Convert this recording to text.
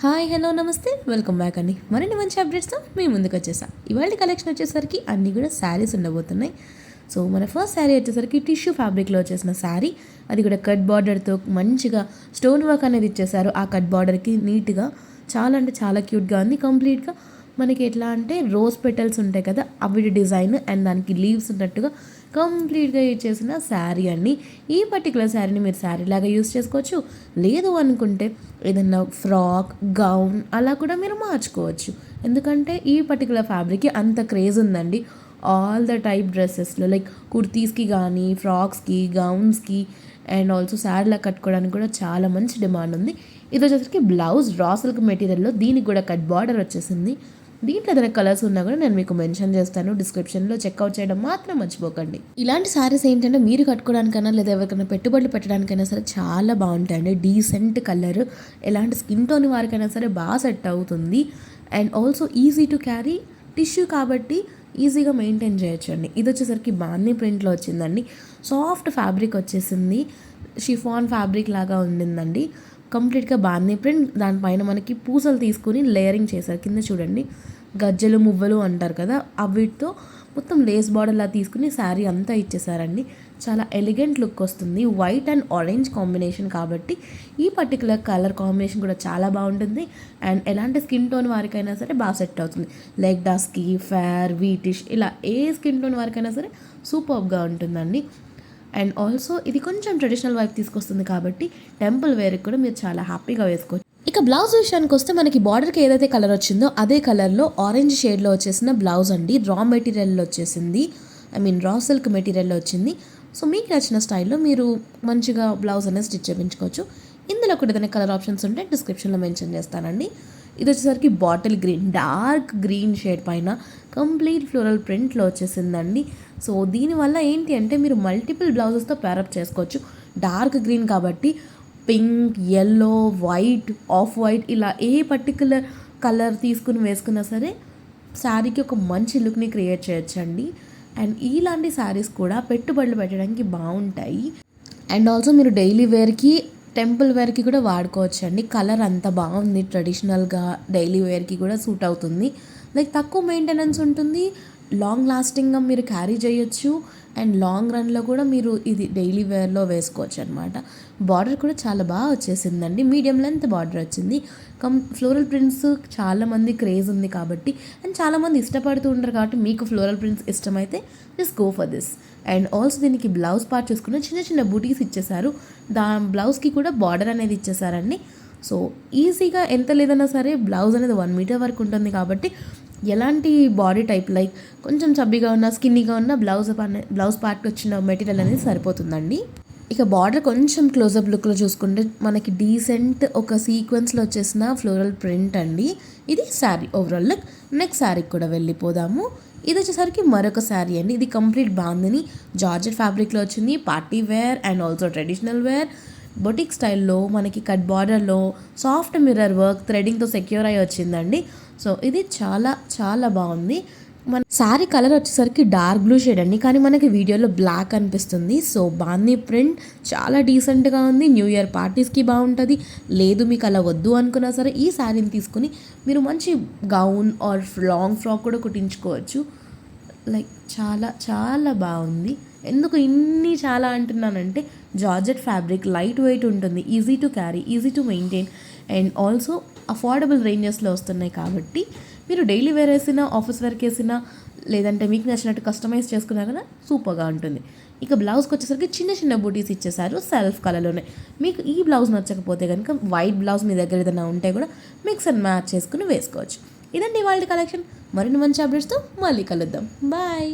Hi hello నమస్తే welcome back అండి. మరిన్ని మంచి అప్డేట్స్తో మేము ముందుకు వచ్చేసాం. ఇవాళ కలెక్షన్ వచ్చేసరికి అన్నీ కూడా శారీస్ ఉండబోతున్నాయి. సో మన ఫస్ట్ శారీ వచ్చేసరికి టిష్యూ ఫ్యాబ్రిక్లో వచ్చేసిన శారీ, అది కూడా కట్ బార్డర్తో మంచిగా స్టోన్ వర్క్ అనేది ఇచ్చేసారు. ఆ కట్ బార్డర్కి నీట్గా చాలా అంటే చాలా క్యూట్గా ఉంది. కంప్లీట్గా మనకి ఎట్లా అంటే రోజ్ పెటల్స్ ఉంటాయి కదా, అవి డిజైన్ అండ్ దానికి లీవ్స్ ఉన్నట్టుగా కంప్లీట్గా ఇచ్చేసిన శారీ అండి. ఈ పర్టికులర్ శారీని మీరు శారీ లాగా యూస్ చేసుకోవచ్చు, లేదు అనుకుంటే ఏదన్నా ఫ్రాక్ గౌన్ అలా కూడా మీరు మార్చుకోవచ్చు. ఎందుకంటే ఈ పర్టికులర్ ఫ్యాబ్రిక్కి అంత క్రేజ్ ఉందండి. ఆల్ ద టైప్ డ్రెస్సెస్లో లైక్ కుర్తీస్కి కానీ ఫ్రాక్స్కి గౌన్స్కి అండ్ ఆల్సో శారీలా కట్టుకోవడానికి కూడా చాలా మంచి డిమాండ్ ఉంది. ఇది వచ్చేసరికి బ్లౌజ్ రా సిల్క్ మెటీరియల్లో, దీనికి కూడా కట్ బార్డర్ వచ్చేసింది. దీంట్లో ఏదైనా కలర్స్ ఉన్నా కూడా నేను మీకు మెన్షన్ చేస్తాను డిస్క్రిప్షన్లో, చెక్అవుట్ చేయడం మాత్రం మర్చిపోకండి. ఇలాంటి శారీస్ ఏంటంటే మీరు కట్టుకోవడానికైనా లేదా ఎవరికైనా పెట్టుబడులు పెట్టడానికైనా సరే చాలా బాగుంటాయండి. డీసెంట్ కలర్, ఎలాంటి స్కిన్ టోన్ వారికైనా సరే బాగా సెట్ అవుతుంది. And also easy to carry, tissue కాబట్టి ఈజీగా మెయింటైన్ చేయొచ్చు అండి. ఇది వచ్చేసరికి బాందీ ప్రింట్లో వచ్చిందండి. సాఫ్ట్ ఫ్యాబ్రిక్ వచ్చేసింది, షిఫాన్ ఫ్యాబ్రిక్ లాగా ఉండిందండి. కంప్లీట్గా బాందీ ప్రింట్, దానిపైన మనకి పూసలు తీసుకుని లేయరింగ్ చేశారు. కింద చూడండి గజ్జలు మువ్వలు అంటారు కదా, అవిటితో మొత్తం లేస్ బార్డర్లా తీసుకుని శారీ అంతా ఇచ్చేసారండి. చాలా ఎలిగెంట్ లుక్ వస్తుంది. వైట్ అండ్ ఆరెంజ్ కాంబినేషన్ కాబట్టి ఈ పర్టికులర్ కలర్ కాంబినేషన్ కూడా చాలా బాగుంటుంది. అండ్ ఎలాంటి స్కిన్ టోన్ వారికైనా సరే బాగా సెట్ అవుతుంది. లైక్ డస్కీ, ఫేర్, వీటిష్ ఇలా ఏ స్కిన్ టోన్ వారికైనా సరే సూపర్గా ఉంటుందండి. అండ్ ఆల్సో ఇది కొంచెం ట్రెడిషనల్ వైపు తీసుకొస్తుంది కాబట్టి టెంపుల్ వేర్కి కూడా మీరు చాలా హ్యాపీగా వేసుకోవచ్చు. ఇక బ్లౌజ్ విషయానికి వస్తే మనకి బార్డర్కి ఏదైతే కలర్ వచ్చిందో అదే కలర్లో ఆరెంజ్ షేడ్లో వచ్చేసిన బ్లౌజ్ అండి. రా మెటీరియల్లో వచ్చేసింది, రా సిల్క్ మెటీరియల్లో వచ్చింది. సో మీకు నచ్చిన స్టైల్లో మీరు మంచిగా బ్లౌజ్ అనేది స్టిచ్ చేయించుకోవచ్చు. ఇందులో కూడా ఏదైనా కలర్ ఆప్షన్స్ ఉంటే డిస్క్రిప్షన్లో మెన్షన్ చేస్తానండి. ఇది వచ్చేసరికి bottle green, dark green shade పైన కంప్లీట్ ఫ్లోరల్ ప్రింట్లో వచ్చేసిందండి. సో దీనివల్ల ఏంటి అంటే మీరు మల్టిపుల్ బ్లౌజెస్తో ప్యారప్ చేసుకోవచ్చు. డార్క్ గ్రీన్ కాబట్టి pink, yellow, white, off white ఇలా ఏ పర్టికులర్ కలర్ తీసుకుని వేసుకున్నా సరే శారీకి ఒక మంచి లుక్ని క్రియేట్ చేయొచ్చండి. అండ్ ఇలాంటి శారీస్ కూడా పెట్టుబడులు పెట్టడానికి బాగుంటాయి. అండ్ ఆల్సో మీరు డైలీ వేర్కి, టెంపుల్ వేర్కి కూడా వాడుకోవచ్చు అండి. కలర్ అంత బాగుంది, ట్రెడిషనల్గా డైలీ వేర్కి కూడా సూట్ అవుతుంది. లైక్ తక్కువ మెయింటెనెన్స్ ఉంటుంది, లాంగ్ లాస్టింగ్గా మీరు క్యారీ చేయొచ్చు. అండ్ లాంగ్ రన్లో కూడా మీరు ఇది డైలీ వేర్లో వేసుకోవచ్చు అనమాట. బార్డర్ కూడా చాలా బాగా వచ్చేసిందండి, మీడియం లెంత్ బార్డర్ వచ్చింది. ఫ్లోరల్ ప్రింట్స్ చాలామంది క్రేజ్ ఉంది కాబట్టి అండ్ చాలామంది ఇష్టపడుతూ ఉంటారు కాబట్టి మీకు ఫ్లోరల్ ప్రింట్స్ ఇష్టమైతే just go for this. And also దీనికి బ్లౌజ్ పార్ట్ చూసుకున్న చిన్న చిన్న బూటీస్ ఇచ్చేసారు. బ్లౌజ్కి కూడా బార్డర్ అనేది ఇచ్చేసారండి. సో ఈజీగా ఎంత లేదన్నా సరే బ్లౌజ్ అనేది 1 మీటర్ వరకు ఉంటుంది కాబట్టి ఎలాంటి బాడీ టైప్ లైక్ కొంచెం చబ్బీగా ఉన్న, స్కిన్నీగా ఉన్న బ్లౌజ్ పార్ట్కి వచ్చిన మెటీరియల్ అనేది సరిపోతుందండి. ఇక బార్డర్ కొంచెం క్లోజప్ లుక్లో చూసుకుంటే మనకి డీసెంట్ ఒక సీక్వెన్స్లో వచ్చేసిన ఫ్లోరల్ ప్రింట్ అండి. ఇది శారీ ఓవరాల్ లుక్. నెక్స్ట్ శారీకి కూడా వెళ్ళిపోదాము. ఇది వచ్చేసరికి మరొక శారీ అండి. ఇది కంప్లీట్ బాందిని జార్జెట్ ఫ్యాబ్రిక్లో వచ్చింది. Party wear and also traditional wear, boutique స్టైల్లో మనకి కట్ బార్డర్లో సాఫ్ట్ మిర్రర్ వర్క్ థ్రెడింగ్తో సెక్యూర్ అయ్యి వచ్చిందండి. సో ఇది చాలా చాలా బాగుంది. మన శారీ కలర్ వచ్చేసరికి డార్క్ బ్లూ షేడ్ అండి, కానీ మనకి వీడియోలో బ్లాక్ అనిపిస్తుంది. సో బాందీ ప్రింట్ చాలా డీసెంట్గా ఉంది, న్యూ ఇయర్ పార్టీస్కి బాగుంటుంది. లేదు మీకు అలా వద్దు అనుకున్నా సరే ఈ శారీని తీసుకుని మీరు మంచి గౌన్ ఆర్ లాంగ్ ఫ్రాక్ కూడా కుట్టించుకోవచ్చు. లైక్ చాలా చాలా బాగుంది. ఎందుకు ఇన్ని చాలా అంటున్నానంటే జార్జెట్ ఫ్యాబ్రిక్ లైట్ వెయిట్ ఉంటుంది, easy to carry, easy to maintain and also affordable రేంజెస్లో వస్తున్నాయి కాబట్టి మీరు డైలీ వేర్ వేసినా, ఆఫీస్ వేర్కి వేసినా, లేదంటే మీకు నచ్చినట్టు కస్టమైజ్ చేసుకున్నా కదా సూపర్గా ఉంటుంది. ఇక బ్లౌజ్కి వచ్చేసరికి చిన్న చిన్న బూటీస్ ఇచ్చేసారు సెల్ఫ్ కలర్లోనే. మీకు ఈ బ్లౌజ్ నచ్చకపోతే కనుక వైట్ బ్లౌజ్ మీ దగ్గర ఏదైనా ఉంటే కూడా మిక్స్ అండ్ మ్యాచ్ చేసుకుని వేసుకోవచ్చు. ఇదండి ఇవాళ కలెక్షన్. మరిన్ని మంచి అప్డేట్స్తో మళ్ళీ కలుద్దాం. బాయ్.